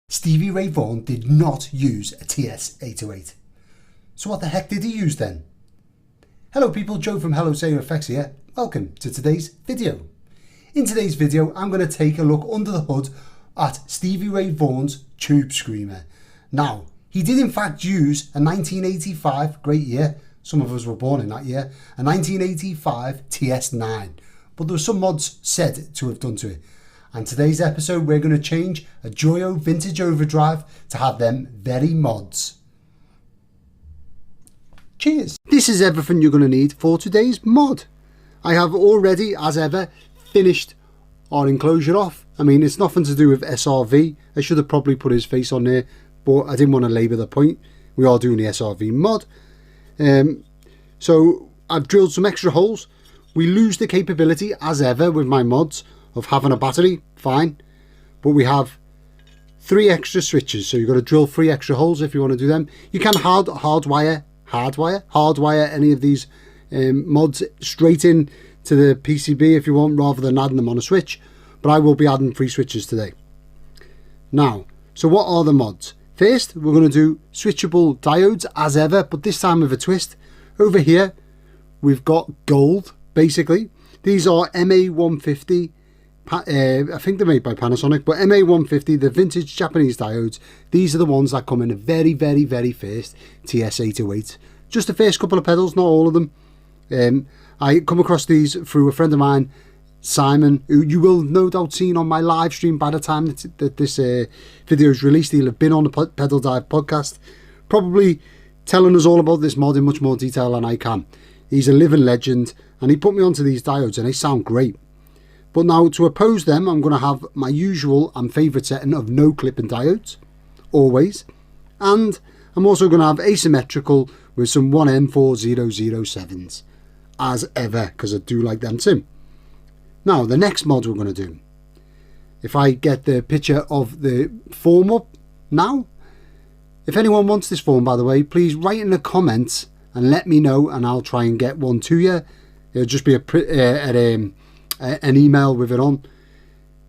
Stevie Ray Vaughan did not use a TS-808. So what the heck did he use then? Hello people, Joe from Hello Sayer Effects here. Welcome to today's video. In today's video, I'm going to take a look under the hood at Stevie Ray Vaughan's Tube Screamer. Now, he did in fact use a 1985, great year, some of us were born in that year, a 1985 TS9, but there were some mods said to have done to it. And today's episode, we're going to change a Joyo vintage Overdrive to have them very mods. Cheers! This is everything you're going to need for today's mod. I have already, as ever, finished our enclosure off. I mean, it's nothing to do with SRV. I should have probably put his face on there, but I didn't want to labour the point. We are doing the SRV mod. So I've drilled some extra holes. We lose the capability, as ever, with my mods, of having a battery, fine, but we have 3 extra switches, so you've got to drill 3 extra holes if you want to do them. You can hardwire any of these mods straight in to the PCB if you want, rather than adding them on a switch, but I will be adding 3 switches today. Now, so what are the mods? First, we're going to do switchable diodes as ever, but this time with a twist. Over here we've got gold, basically. These are MA150, I think they're made by Panasonic, but MA150, the vintage Japanese diodes. These are the ones that come in a very first TS-808. Just the first couple of pedals, not all of them. I come across these through a friend of mine, Simon, who you will no doubt seen on my live stream by the time that this video is released. He'll have been on the Pedal Dive podcast, probably telling us all about this mod in much more detail than I can. He's a living legend, and he put me onto these diodes, and they sound great. But now, to oppose them, I'm going to have my usual and favourite setting of no clipping diodes, always. And I'm also going to have asymmetrical with some 1M4007s, as ever, because I do like them too. Now, the next mod we're going to do. If I get the picture of the form up now. If anyone wants this form, by the way, please write in the comments and let me know, and I'll try and get one to you. It'll just be an email with it on.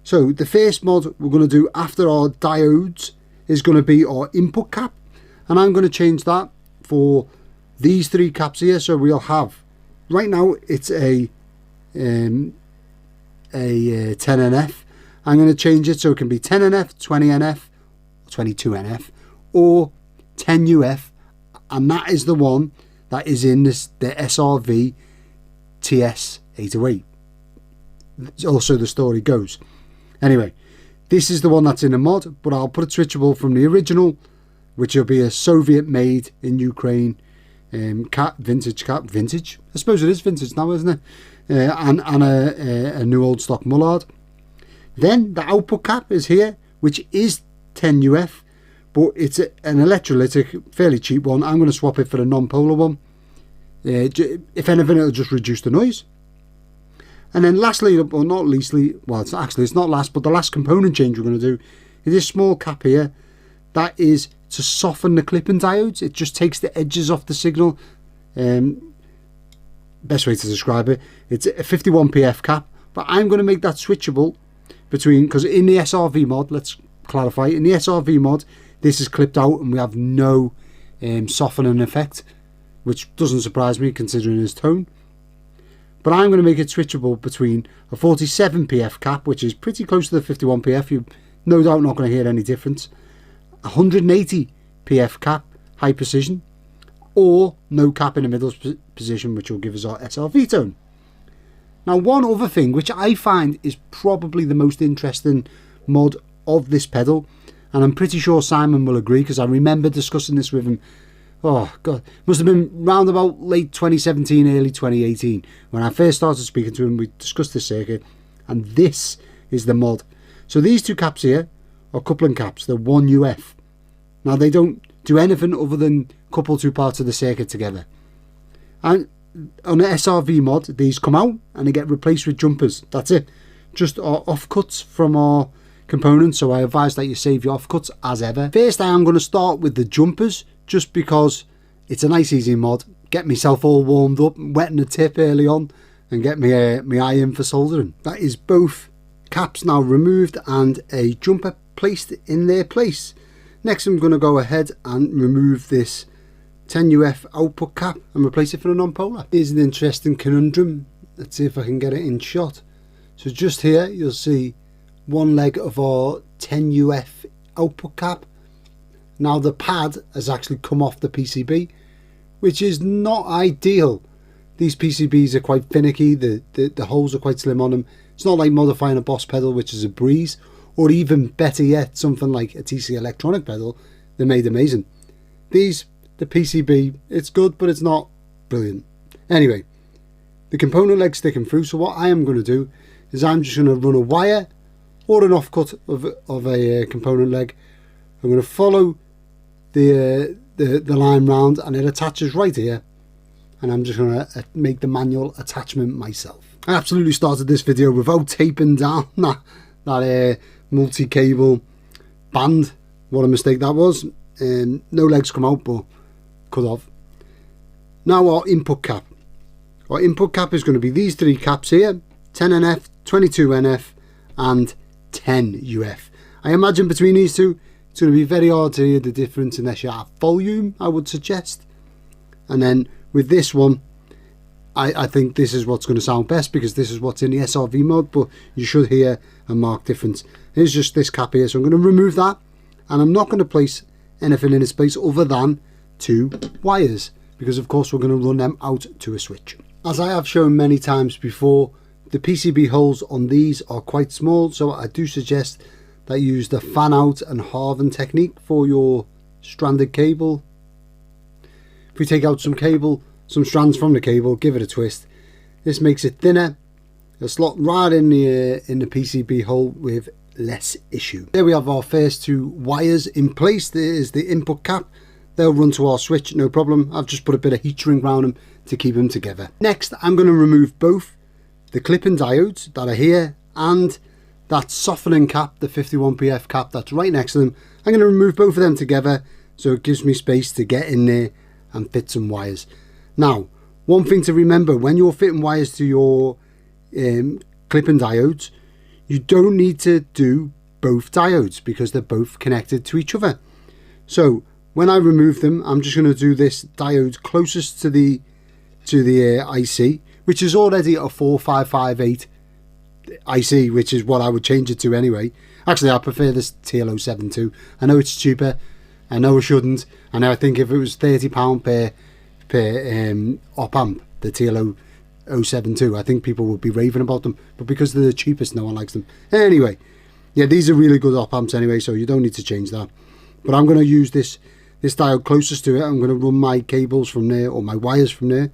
So the first mod we're going to do after our diodes is going to be our input cap, and I'm going to change that for these 3 caps here. So we'll have, right now it's a 10NF. I'm going to change it so it can be 10NF, 20NF, 22NF, or 10UF, and that is the one that is in the SRV TS-808. Also the story goes. Anyway, this is the one that's in a mod, but I'll put it switchable from the original, which will be a Soviet made in Ukraine vintage. I suppose it is vintage now, isn't it? And a new old stock Mullard. Then the output cap is here, which is 10UF, but it's an electrolytic, fairly cheap one. I'm going to swap it for a non-polar one. If anything, it'll just reduce the noise. And then lastly, or not leastly, well, it's not last, but the last component change we're going to do is this small cap here. That is to soften the clipping diodes. It just takes the edges off the signal. Best way to describe it, it's a 51pf cap, but I'm going to make that switchable between, because in the SRV mod, let's clarify, in the SRV mod, this is clipped out and we have no softening effect, which doesn't surprise me considering his tone. But I'm going to make it switchable between a 47pf cap, which is pretty close to the 51pf, you're no doubt not going to hear any difference, 180pf cap, high precision, or no cap in the middle position, which will give us our SRV tone. Now, one other thing which I find is probably the most interesting mod of this pedal, and I'm pretty sure Simon will agree because I remember discussing this with him, oh god, must have been round about late 2017, early 2018 when I first started speaking to him. We discussed this circuit, and this is the mod. So these 2 caps here are coupling caps, they're 1UF. Now they don't do anything other than couple 2 parts of the circuit together, and on the SRV mod these come out and they get replaced with jumpers. That's it, just our offcuts from our components, so I advise that you save your offcuts as ever. First, I am going to start with the jumpers, just because it's a nice easy mod. Get myself all warmed up, wetting the tip early on, and get my eye in for soldering. That is both caps now removed and a jumper placed in their place. Next I'm going to go ahead and remove this 10UF output cap and replace it for a non-polar. Here's an interesting conundrum. Let's see if I can get it in shot. So just here you'll see one leg of our 10UF output cap. Now the pad has actually come off the PCB, which is not ideal. These PCBs are quite finicky, the holes are quite slim on them. It's not like modifying a Boss pedal, which is a breeze, or even better yet, something like a TC electronic pedal. They're made amazing. These, the PCB, it's good, but it's not brilliant. Anyway, the component leg's sticking through, so what I am going to do is I'm just going to run a wire or an offcut of a component leg. I'm going to follow the line round, and it attaches right here, and I'm just going to make the manual attachment myself. I absolutely started this video without taping down that multi-cable band. What a mistake that was. No legs come out, but could have. Now our input cap. Our input cap is going to be these three caps here: 10NF, 22NF and 10UF. I imagine between these two it's going to be very hard to hear the difference unless you have volume, I would suggest. And then with this one, I think this is what's going to sound best, because this is what's in the SRV mod, but you should hear a marked difference. Here's just this cap here, so I'm going to remove that, and I'm not going to place anything in its place other than two wires, because of course we're going to run them out to a switch. As I have shown many times before, the PCB holes on these are quite small, so I do suggest that you use the fan out and halving technique for your stranded cable. If we take out some strands from the cable, give it a twist, this makes it thinner. It'll slot right in the PCB hole with less issue. There we have our first two wires in place. There is the input cap. They'll run to our switch, no problem. I've just put a bit of heat shrink around them to keep them together. Next, I'm going to remove both the clip-in diodes that are here and that softening cap, the 51PF cap that's right next to them. I'm going to remove both of them together so it gives me space to get in there and fit some wires. Now, one thing to remember when you're fitting wires to your clip-in diodes, you don't need to do both diodes because they're both connected to each other. So when I remove them, I'm just going to do this diode closest to the IC, which is already a 4558 IC, which is what I would change it to anyway. Actually, I prefer this TL072. I know it's cheaper. I know I shouldn't. I know I think if it was £30 per op amp, the TL072, I think people would be raving about them. But because they're the cheapest, no one likes them. Anyway, yeah, these are really good op amps anyway, so you don't need to change that. But I'm going to use this diode closest to it. I'm going to run my cables from there, or my wires from there.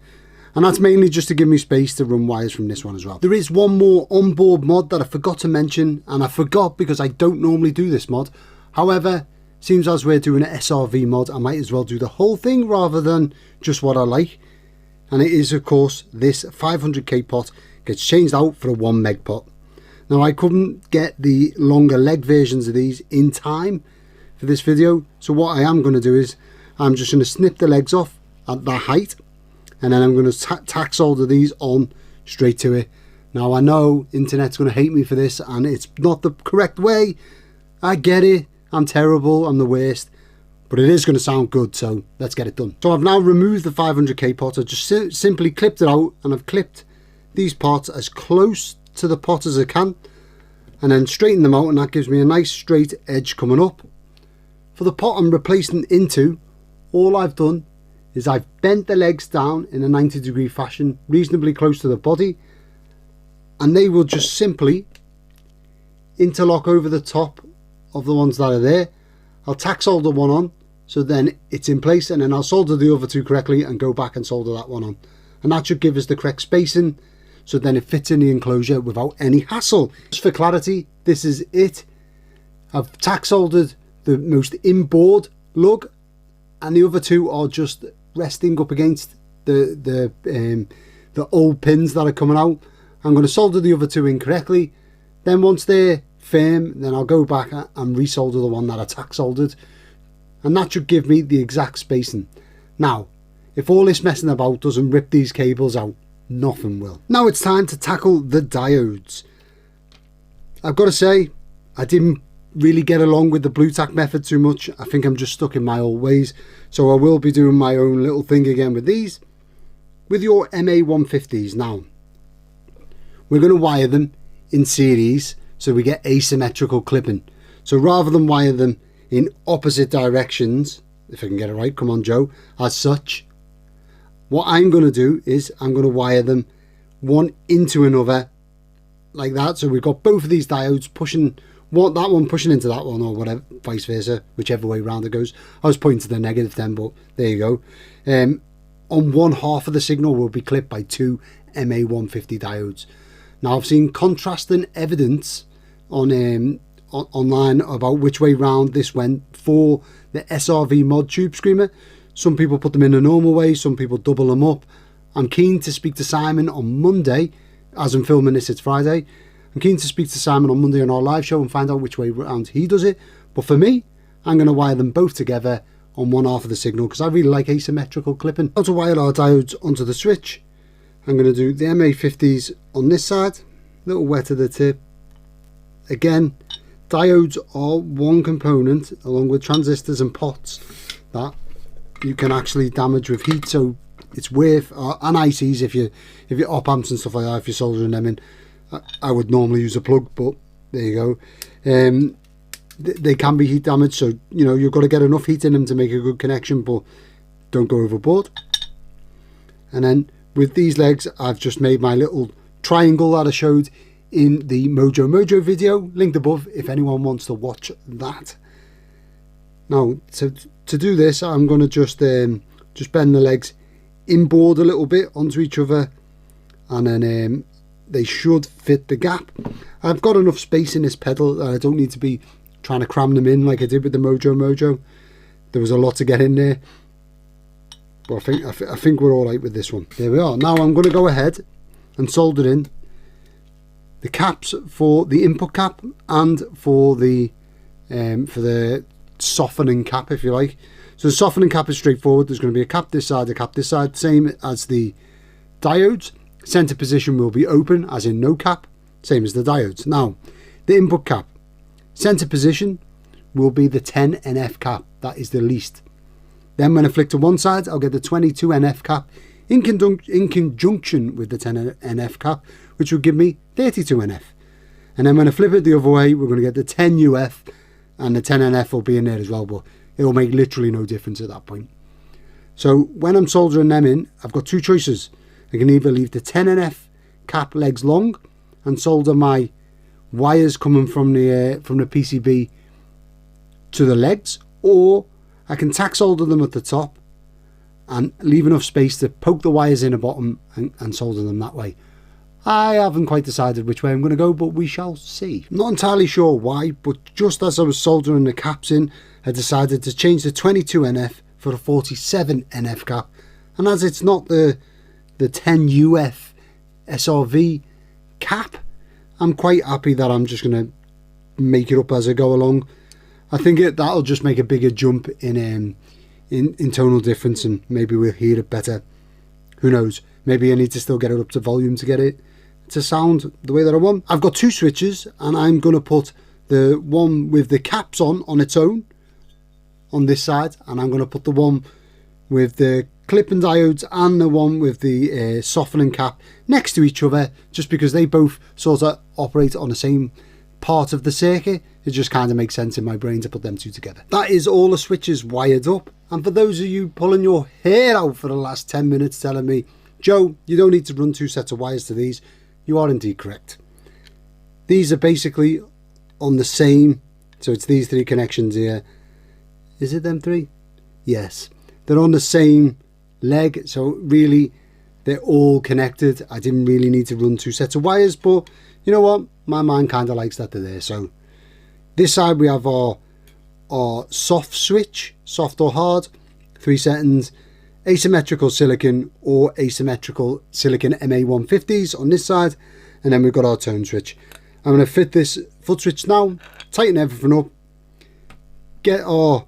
And that's mainly just to give me space to run wires from this one as well. There is one more onboard mod that I forgot to mention, and I forgot because I don't normally do this mod. However, seems as we're doing an SRV mod, I might as well do the whole thing rather than just what I like. And it is, of course, this 500k pot gets changed out for a 1 meg pot. Now, I couldn't get the longer leg versions of these in time for this video, so what I am going to do is I'm just going to snip the legs off at that height, and then I'm going to tack solder these on straight to it. Now, I know internet's going to hate me for this, and it's not the correct way. I get it. I'm terrible. I'm the worst. But it is going to sound good, so let's get it done. So I've now removed the 500k pot. I just simply clipped it out, and I've clipped these parts as close to the pot as I can, and then straighten them out, and that gives me a nice straight edge coming up. For the pot I'm replacing into, all I've done is I've bent the legs down in a 90-degree fashion, reasonably close to the body, and they will just simply interlock over the top of the ones that are there. I'll tack solder one on, so then it's in place, and then I'll solder the other two correctly and go back and solder that one on. And that should give us the correct spacing, so then it fits in the enclosure without any hassle. Just for clarity, this is it. I've tack soldered the most inboard lug, and the other two are just resting up against the old pins that are coming out. I'm going to solder the other two in correctly. Then once they're firm, then I'll go back and resolder the one that I tack soldered, and that should give me the exact spacing. Now, if all this messing about doesn't rip these cables out, nothing will. Now it's time to tackle the diodes. I've got to say, I didn't really get along with the blue tack method too much. I think I'm just stuck in my old ways. So I will be doing my own little thing again with these. With your MA150s now, we're going to wire them in series so we get asymmetrical clipping. So rather than wire them in opposite directions, if I can get it right, come on Joe, as such, what I'm going to do is I'm going to wire them one into another like that. So we've got both of these diodes pushing, that one pushing into that one, or whatever, vice versa, whichever way round it goes. I was pointing to the negative then, but there you go. On one half of the signal will be clipped by two MA150 diodes. Now I've seen contrasting evidence on online about which way round this went for the SRV mod tube screamer. Some people put them in a normal way, some people double them up. I'm keen to speak to Simon on Monday. As I'm filming this, it's Friday. I'm keen to speak to Simon on Monday on our live show and find out which way round he does it. But for me, I'm going to wire them both together on one half of the signal because I really like asymmetrical clipping. How to wire our diodes onto the switch. I'm going to do the MA50s on this side, a little wet to the tip. Again, diodes are one component along with transistors and pots that you can actually damage with heat, so it's worth, and ICs if you op amps and stuff like that, if you're soldering them in. I would normally use a plug, but there you go. They can be heat damaged, so you know you've got to get enough heat in them to make a good connection, but don't go overboard. And then with these legs, I've just made my little triangle that I showed in the Mojo video, linked above if anyone wants to watch that. Now to do this, I'm going to just bend the legs inboard a little bit onto each other, and then they should fit the gap. I've got enough space in this pedal that I don't need to be trying to cram them in like I did with the Mojo. There was a lot to get in there, but I think we're all right with this one. There we are. Now I'm going to go ahead and solder in the caps for the input cap and for the softening cap, if you like. So the softening cap is straightforward. There's going to be a cap this side, a cap this side, same as the diodes. Center position will be open, as in no cap, same as the diodes. Now, the input cap, center position will be the 10 NF cap. That is the least. Then when I flick to one side, I'll get the 22 NF cap in conjunction with the 10 NF cap, which will give me 32 NF. And then when I flip it the other way, we're going to get the 10 UF, and the 10 NF will be in there as well, but it will make literally no difference at that point. So when I'm soldering them in, I've got two choices. I can either leave the 10 NF cap legs long and solder my wires coming from the PCB to the legs, or I can tack solder them at the top and leave enough space to poke the wires in the bottom and solder them that way. I haven't quite decided which way I'm going to go, but we shall see. Not entirely sure why, but just as I was soldering the caps in, I decided to change the 22 NF for the 47 NF cap, and as it's not the 10 UF SRV cap, I'm quite happy that I'm just going to make it up as I go along. I think that'll just make a bigger jump in tonal difference, and maybe we'll hear it better. Who knows? Maybe I need to still get it up to volume to get it to sound the way that I want. I've got two switches, and I'm going to put the one with the caps on its own on this side, and I'm going to put the one with the clipping diodes and the one with the softening cap next to each other, just because they both sort of operate on the same part of the circuit. It just kind of makes sense in my brain to put them two together. That is all the switches wired up, and for those of you pulling your hair out for the last 10 minutes telling me, Joe, you don't need to run two sets of wires to these, you are indeed correct. These are basically on the same, so it's these three connections here. Is it them three? Yes. They're on the same leg, so really they're all connected. I didn't really need to run two sets of wires, but you know what? My mind kind of likes that they're there. So this side we have our soft switch, soft or hard, 3 settings, asymmetrical silicon or asymmetrical silicon MA150s on this side, and then we've got our tone switch. I'm going to fit this foot switch now, tighten everything up, get our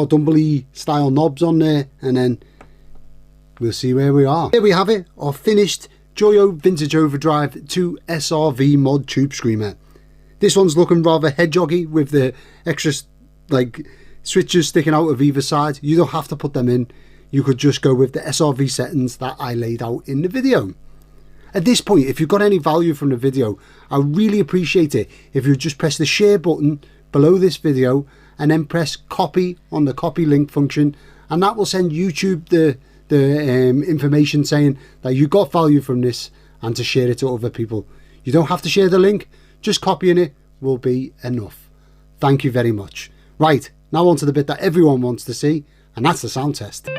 Dumbley style knobs on there, and then we'll see where we are. Here we have it, our finished Joyo Vintage Overdrive 2 SRV mod tube screamer. This one's looking rather hedgehoggy with the extra like switches sticking out of either side. You don't have to put them in. You could just go with the SRV settings that I laid out in the video. At this point, if you've got any value from the video, I really appreciate it if you just press the share button below this video and then press copy on the copy link function, and that will send YouTube the information saying that you got value from this and to share it to other people. You don't have to share the link, just copying it will be enough. Thank you very much. Right, now on to the bit that everyone wants to see, and that's the sound test.